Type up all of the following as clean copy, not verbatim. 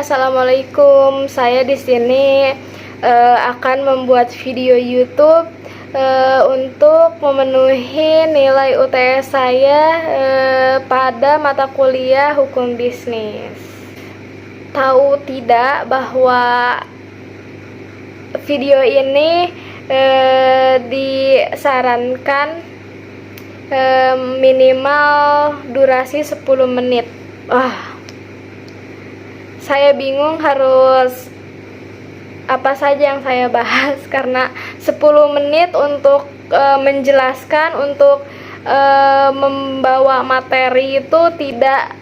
Assalamualaikum. Saya di sini akan membuat video YouTube untuk memenuhi nilai UTS saya pada mata kuliah hukum bisnis. Tahu tidak bahwa video ini disarankan minimal durasi 10 menit. Saya bingung harus apa saja yang saya bahas karena 10 menit untuk menjelaskan, untuk membawa materi itu tidak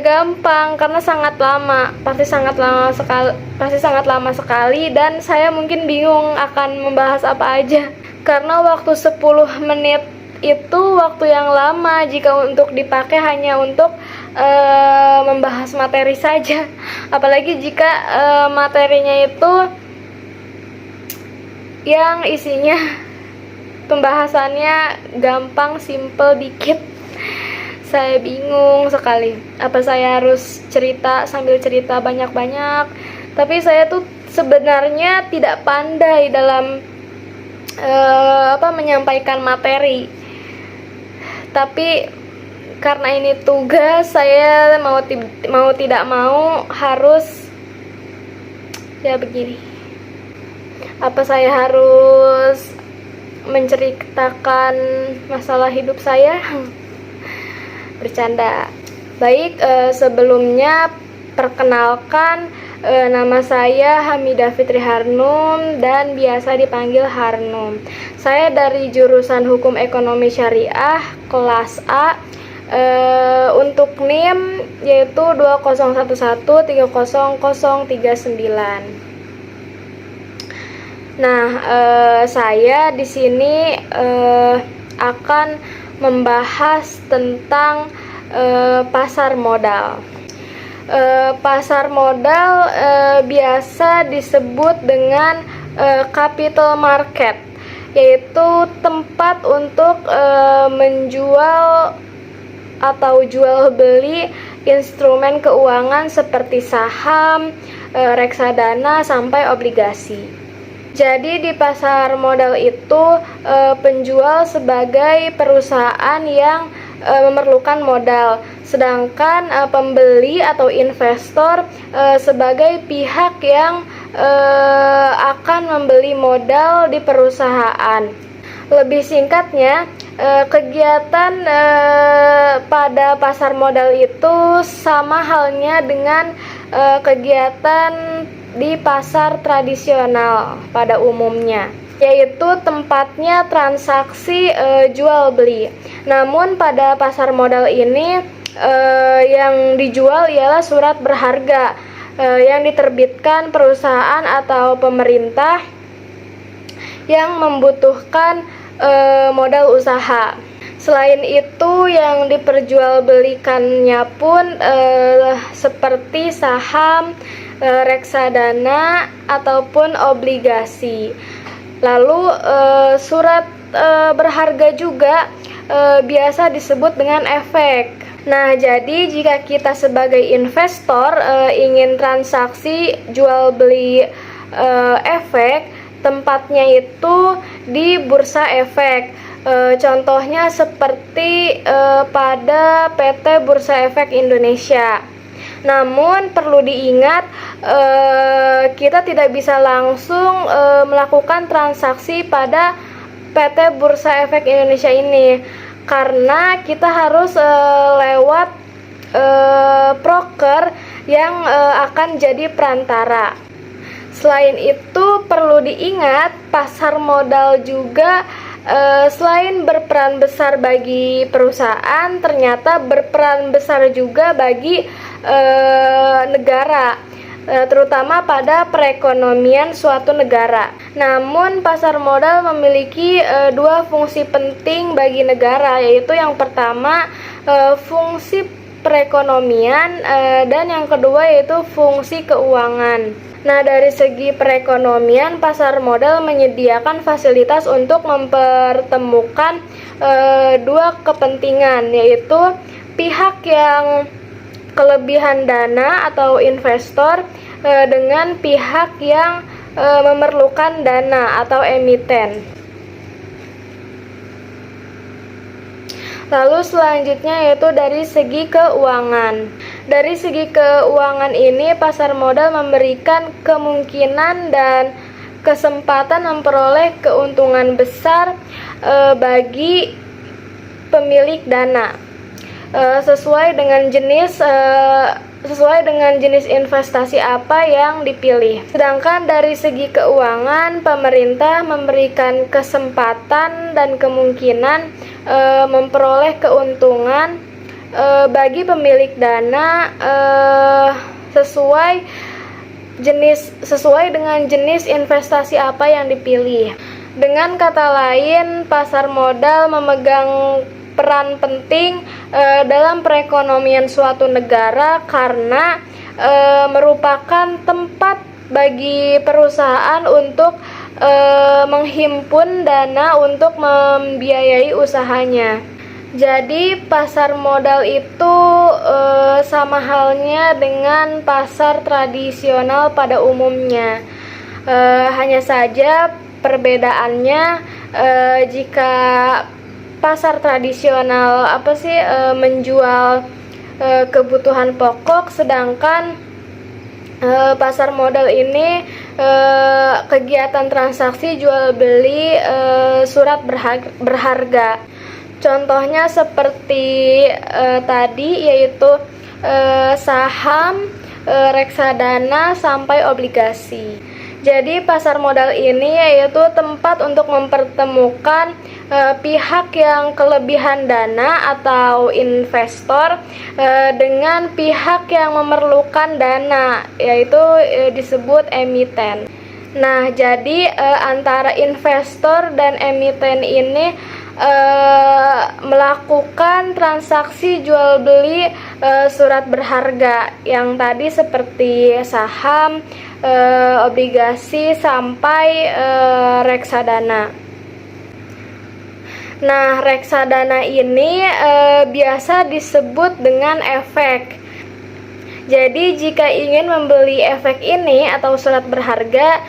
gampang karena sangat lama, pasti sangat lama sekali, dan saya mungkin bingung akan membahas apa aja karena waktu 10 menit itu waktu yang lama jika untuk dipakai hanya untuk membahas materi saja, apalagi jika materinya itu yang isinya pembahasannya gampang, simple dikit. Saya bingung sekali, apa saya harus cerita sambil cerita banyak-banyak, tapi saya tuh sebenarnya tidak pandai dalam menyampaikan materi. Tapi karena ini tugas, saya mau tidak mau harus ya begini. Apa saya harus menceritakan masalah hidup saya? Bercanda. Baik, sebelumnya perkenalkan, nama saya Hamidah Fitri Harnum dan biasa dipanggil Harnum. Saya dari jurusan Hukum Ekonomi Syariah kelas A. Untuk NIM yaitu 2011300039. Nah, saya di sini akan membahas tentang pasar modal. Pasar modal biasa disebut dengan capital market, yaitu tempat untuk menjual atau jual beli instrumen keuangan seperti saham, reksadana, sampai obligasi. Jadi di pasar modal itu penjual sebagai perusahaan yang memerlukan modal, sedangkan pembeli atau investor sebagai pihak yang akan membeli modal di perusahaan. Lebih singkatnya, kegiatan pada pasar modal itu sama halnya dengan kegiatan di pasar tradisional pada umumnya, yaitu tempatnya transaksi jual beli. Namun pada pasar modal ini yang dijual ialah surat berharga yang diterbitkan perusahaan atau pemerintah yang membutuhkan modal usaha. Selain itu, yang diperjualbelikannya pun seperti saham, reksadana, ataupun obligasi. Lalu surat berharga juga biasa disebut dengan efek. Nah, jadi jika kita sebagai investor ingin transaksi jual beli efek, tempatnya itu di bursa efek. Contohnya seperti pada PT Bursa Efek Indonesia. Namun perlu diingat, kita tidak bisa langsung melakukan transaksi pada PT Bursa Efek Indonesia ini, karena kita harus lewat broker yang akan jadi perantara. Selain itu perlu diingat, pasar modal juga selain berperan besar bagi perusahaan, ternyata berperan besar juga bagi negara, terutama pada perekonomian suatu negara. Namun pasar modal memiliki dua fungsi penting bagi negara, yaitu yang pertama fungsi perekonomian dan yang kedua yaitu fungsi keuangan. Nah, dari segi perekonomian, pasar modal menyediakan fasilitas untuk mempertemukan dua kepentingan, yaitu pihak yang kelebihan dana atau investor dengan pihak yang memerlukan dana atau emiten. Lalu selanjutnya yaitu dari segi keuangan. Dari segi keuangan ini, pasar modal memberikan kemungkinan dan kesempatan memperoleh keuntungan besar bagi pemilik dana sesuai dengan jenis investasi apa yang dipilih. Sedangkan dari segi keuangan, pemerintah memberikan kesempatan dan kemungkinan memperoleh keuntungan bagi pemilik dana sesuai dengan jenis investasi apa yang dipilih. Dengan kata lain, pasar modal memegang peran penting dalam perekonomian suatu negara karena merupakan tempat bagi perusahaan untuk menghimpun dana untuk membiayai usahanya. Jadi pasar modal itu sama halnya dengan pasar tradisional pada umumnya. Hanya saja perbedaannya jika pasar tradisional menjual kebutuhan pokok, sedangkan pasar modal ini kegiatan transaksi jual beli surat berharga. Contohnya seperti tadi, yaitu saham, reksadana sampai obligasi. Jadi pasar modal ini yaitu tempat untuk mempertemukan pihak yang kelebihan dana atau investor dengan pihak yang memerlukan dana, yaitu disebut emiten. Nah, jadi antara investor dan emiten ini melakukan transaksi jual beli surat berharga yang tadi seperti saham, obligasi sampai reksadana. Nah, reksadana ini biasa disebut dengan efek. Jadi jika ingin membeli efek ini atau surat berharga,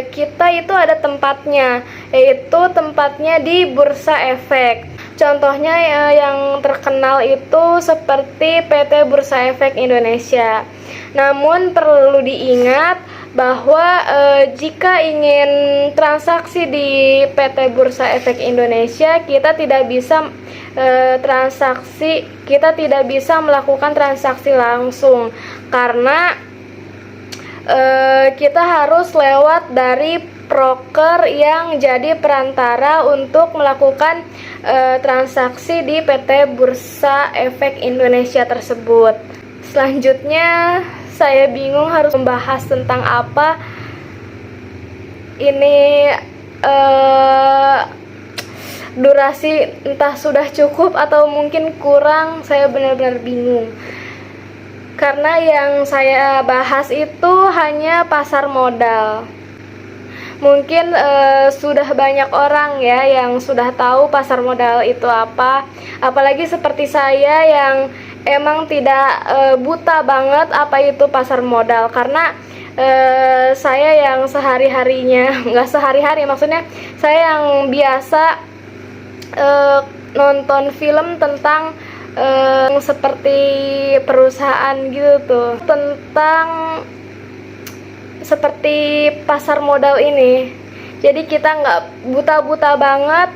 kita itu ada tempatnya, yaitu tempatnya di bursa efek. Contohnya yang terkenal itu seperti PT Bursa Efek Indonesia. Namun perlu diingat bahwa jika ingin transaksi di PT Bursa Efek Indonesia, kita tidak bisa melakukan transaksi langsung karena kita harus lewat dari broker yang jadi perantara untuk melakukan transaksi di PT Bursa Efek Indonesia tersebut. Selanjutnya saya bingung harus membahas tentang apa. Ini durasi entah sudah cukup atau mungkin kurang, saya benar-benar bingung. Karena yang saya bahas itu hanya pasar modal. Mungkin sudah banyak orang ya yang sudah tahu pasar modal itu apa. Apalagi seperti saya yang emang tidak buta banget apa itu pasar modal, karena saya yang sehari-harinya, nggak sehari-hari, maksudnya saya yang biasa nonton film tentang seperti perusahaan gitu tuh, tentang seperti pasar modal ini. Jadi kita nggak buta-buta banget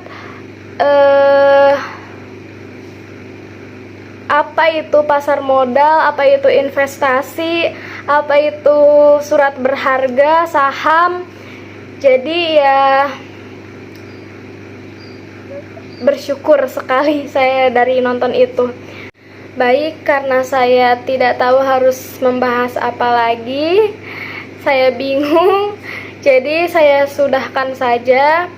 apa itu pasar modal, apa itu investasi, apa itu surat berharga, saham. Jadi ya bersyukur sekali saya dari nonton itu. Baik, karena saya tidak tahu harus membahas apa lagi, saya bingung. Jadi saya sudahkan saja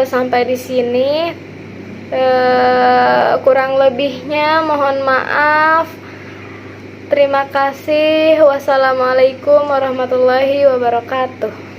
sampai di sini. Kurang lebihnya mohon maaf. Terima kasih. Wassalamualaikum warahmatullahi wabarakatuh.